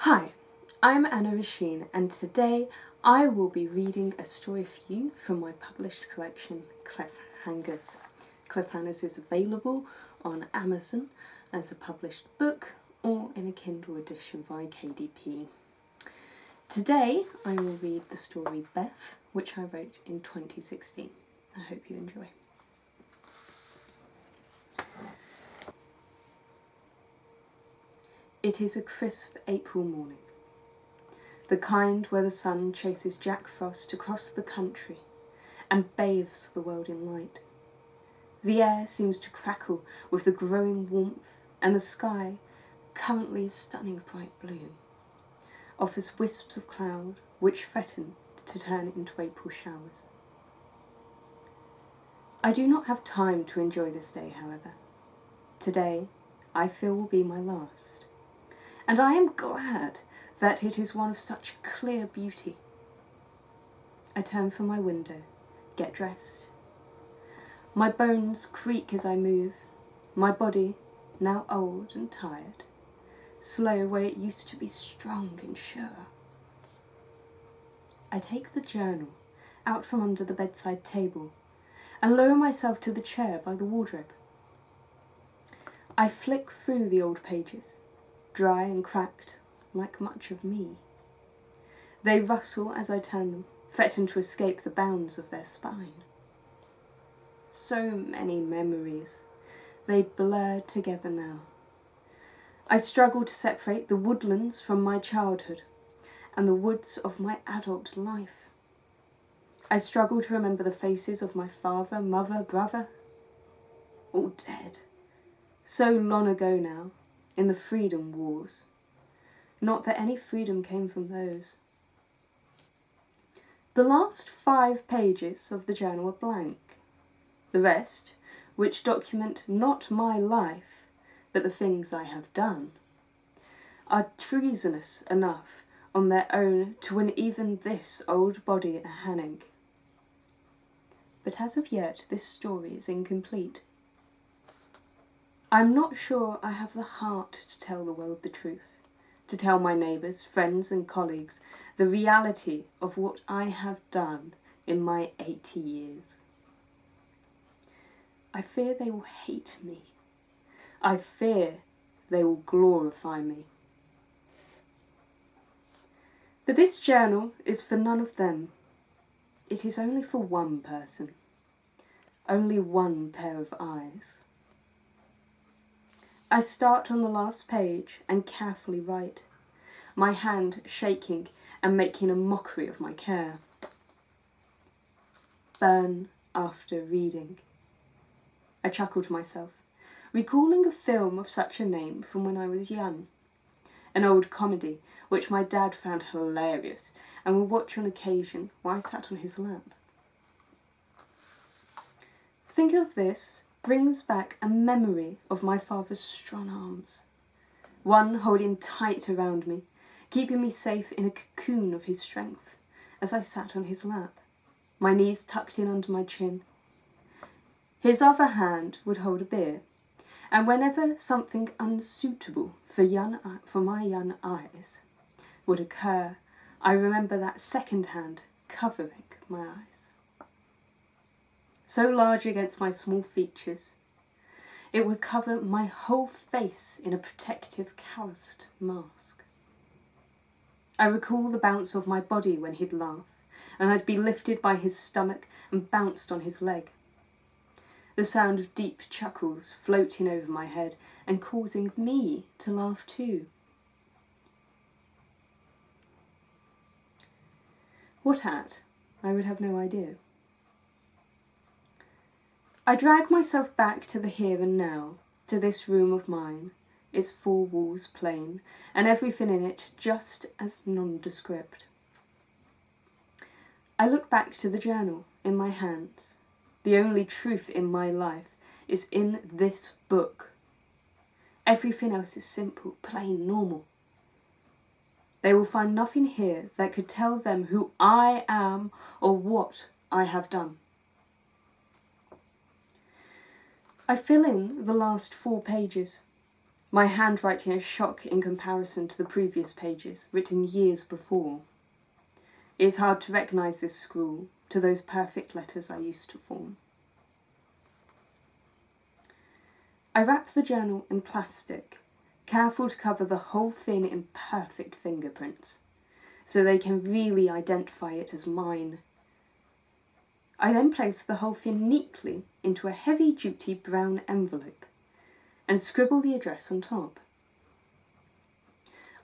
Hi, I'm Anna-Roisin, and today I will be reading a story for you from my published collection, Cliffhangers. Cliffhangers is available on Amazon as a published book or in a Kindle edition via KDP. Today I will read the story Beth, which I wrote in 2016. I hope you enjoy. It is a crisp April morning, the kind where the sun chases Jack Frost across the country and bathes the world in light. The air seems to crackle with the growing warmth, and the sky, currently a stunning bright blue, offers wisps of cloud which threaten to turn into April showers. I do not have time to enjoy this day, however. Today, I feel, will be my last. And I am glad that it is one of such clear beauty. I turn from my window, get dressed. My bones creak as I move, my body, now old and tired, slow where it used to be strong and sure. I take the journal out from under the bedside table and lower myself to the chair by the wardrobe. I flick through the old pages, dry and cracked, like much of me. They rustle as I turn them, threaten to escape the bounds of their spine. So many memories. They blur together now. I struggle to separate the woodlands from my childhood and the woods of my adult life. I struggle to remember the faces of my father, mother, brother, all dead. So long ago now, in the freedom wars. Not that any freedom came from those. The last 5 pages of the journal are blank. The rest, which document not my life, but the things I have done, are treasonous enough on their own to win even this old body a hanging. But as of yet, this story is incomplete. I'm not sure I have the heart to tell the world the truth, to tell my neighbours, friends and colleagues the reality of what I have done in my 80 years. I fear they will hate me. I fear they will glorify me. But this journal is for none of them. It is only for one person, only one pair of eyes. I start on the last page and carefully write, my hand shaking and making a mockery of my care. Burn after reading. I chuckle to myself, recalling a film of such a name from when I was young. An old comedy which my dad found hilarious and would watch on occasion while I sat on his lap. Think of this brings back a memory of my father's strong arms, one holding tight around me, keeping me safe in a cocoon of his strength as I sat on his lap, my knees tucked in under my chin. His other hand would hold a beer, and whenever something unsuitable for my young eyes would occur, I remember that second hand covering my eyes. So large against my small features, it would cover my whole face in a protective, calloused mask. I recall the bounce of my body when he'd laugh, and I'd be lifted by his stomach and bounced on his leg. The sound of deep chuckles floating over my head and causing me to laugh too. What at? I would have no idea. I drag myself back to the here and now, to this room of mine, its 4 walls plain, and everything in it just as nondescript. I look back to the journal in my hands. The only truth in my life is in this book. Everything else is simple, plain, normal. They will find nothing here that could tell them who I am or what I have done. I fill in the last 4 pages. My handwriting is shock in comparison to the previous pages, written years before. It is hard to recognise this scrawl to those perfect letters I used to form. I wrap the journal in plastic, careful to cover the whole thing in perfect fingerprints, so they can really identify it as mine. I then place the whole thing neatly into a heavy-duty brown envelope and scribble the address on top.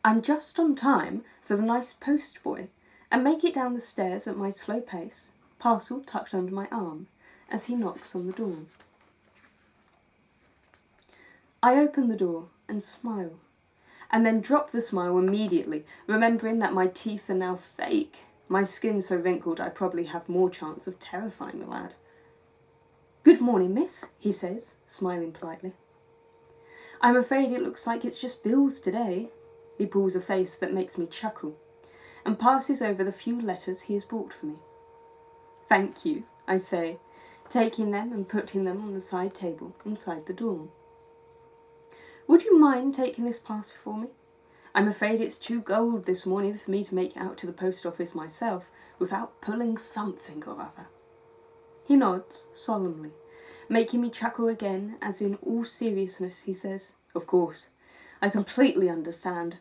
I'm just on time for the nice postboy and make it down the stairs at my slow pace, parcel tucked under my arm, as he knocks on the door. I open the door and smile, and then drop the smile immediately, remembering that my teeth are now fake, my skin so wrinkled I probably have more chance of terrifying the lad. "Good morning, miss," he says, smiling politely. "I'm afraid it looks like it's just bills today." He pulls a face that makes me chuckle, and passes over the few letters he has brought for me. "Thank you," I say, taking them and putting them on the side table inside the door. "Would you mind taking this parcel for me? I'm afraid it's too cold this morning for me to make it out to the post office myself without pulling something or other." He nods solemnly, making me chuckle again, as in all seriousness he says, "Of course, I completely understand.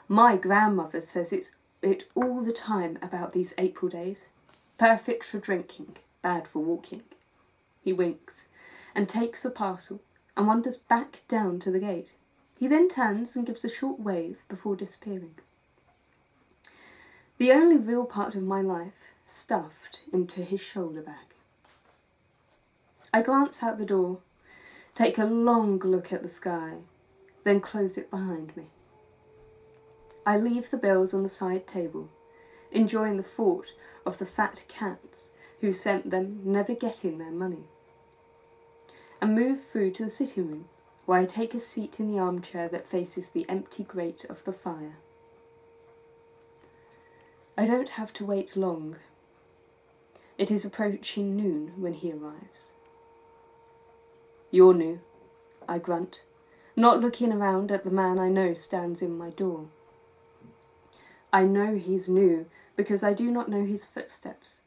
My grandmother says it all the time about these April days. Perfect for drinking, bad for walking." He winks and takes the parcel and wanders back down to the gate. He then turns and gives a short wave before disappearing. The only real part of my life stuffed into his shoulder bag. I glance out the door, take a long look at the sky, then close it behind me. I leave the bills on the side table, enjoying the thought of the fat cats who sent them never getting their money, and move through to the sitting room, where I take a seat in the armchair that faces the empty grate of the fire. I don't have to wait long. It is approaching noon when he arrives. "You're new," I grunt, not looking around at the man I know stands in my door. I know he's new because I do not know his footsteps.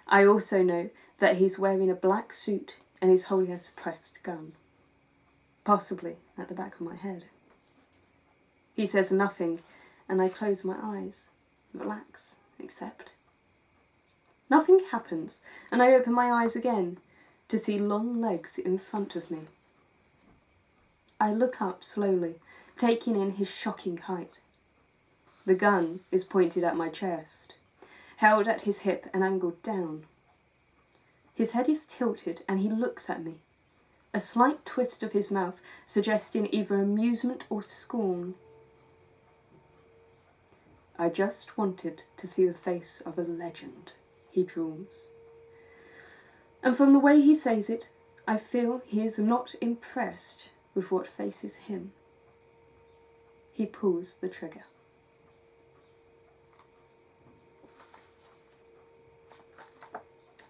I also know that he's wearing a black suit and is holding a suppressed gun, possibly at the back of my head. He says nothing, and I close my eyes, relax, accept. Nothing happens, and I open my eyes again to see long legs in front of me. I look up slowly, taking in his shocking height. The gun is pointed at my chest, held at his hip and angled down. His head is tilted and he looks at me, a slight twist of his mouth suggesting either amusement or scorn. "I just wanted to see the face of a legend," he drawls. And from the way he says it, I feel he is not impressed with what faces him. He pulls the trigger.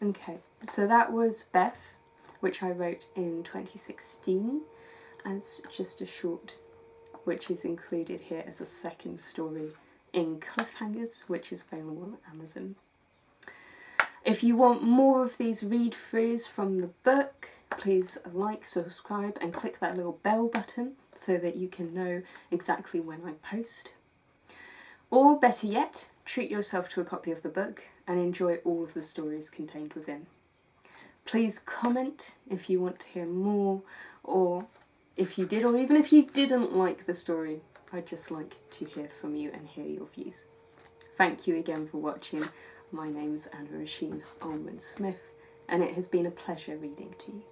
Okay, so that was Beth, which I wrote in 2016 as just a short, which is included here as a second story in Cliffhangers, which is available on Amazon. If you want more of these read-throughs from the book, please like, subscribe and click that little bell button so that you can know exactly when I post. Or better yet, treat yourself to a copy of the book and enjoy all of the stories contained within. Please comment if you want to hear more, or if you did, or even if you didn't like the story. I'd just like to hear from you and hear your views. Thank you again for watching. My name's Anna-Roisin, A-R Ullman-Smith, and it has been a pleasure reading to you.